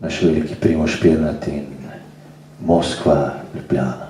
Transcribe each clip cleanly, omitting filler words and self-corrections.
naš veliki Primož Pirnat in Moskva, Ljubljana.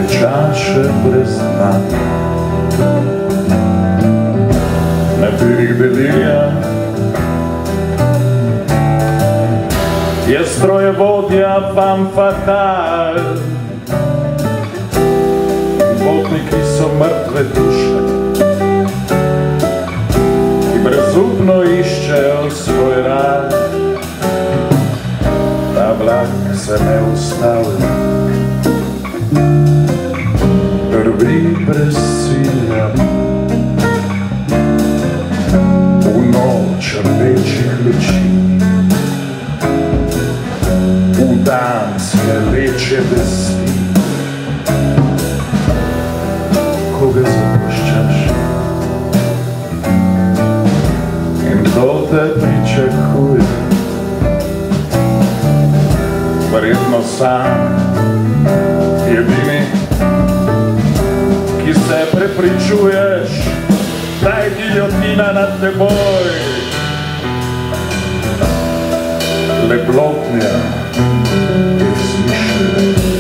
Čaše brez dna, na pirih belilja je strojevodja femme fatale. Potniki so mrtve duše, ki brezupno iščejo svoj raj. Ta vlak se ne ustavlja, krvi brez cilja, v noč rdečih luči, v dan smeleče vesti. Koga zapuščaš in kdo te pričakuje? Verjetno sam, edini, ki se prepričuješ, da je giljotina nad teboj. Le blotnja je izmišljena.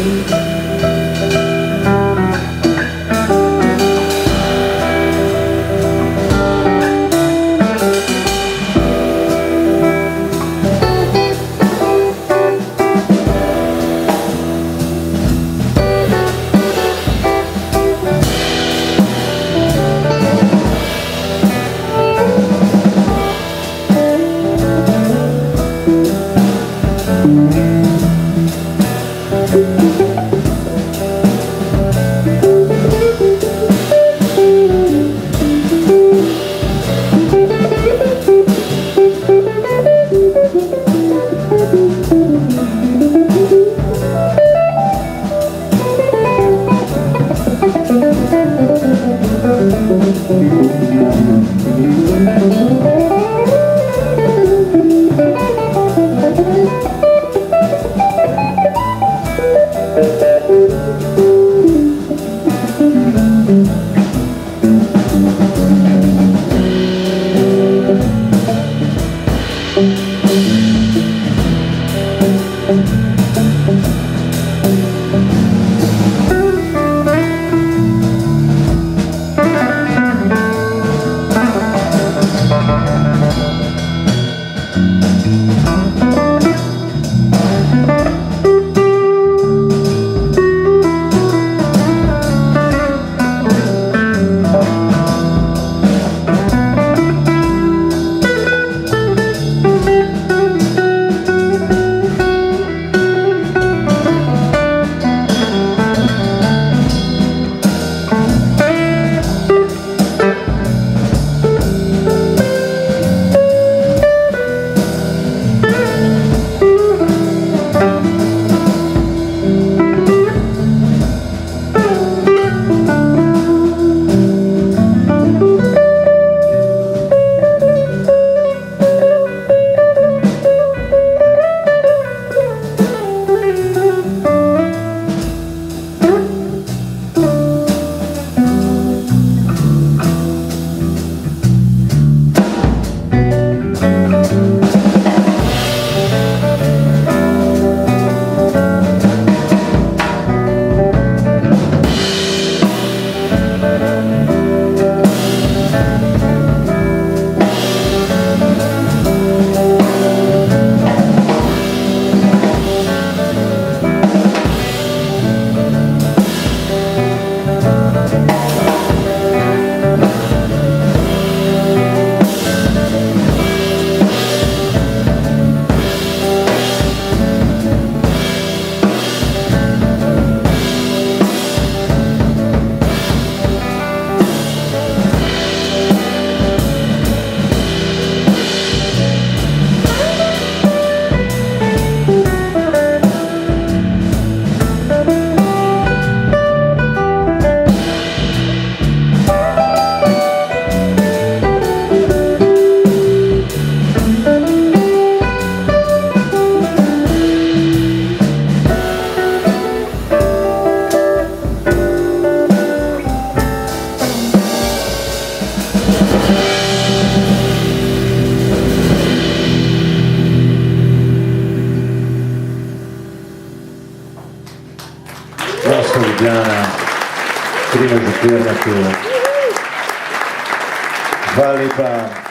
Ljubljana, Primožu Pirnatu. Hvala lepa.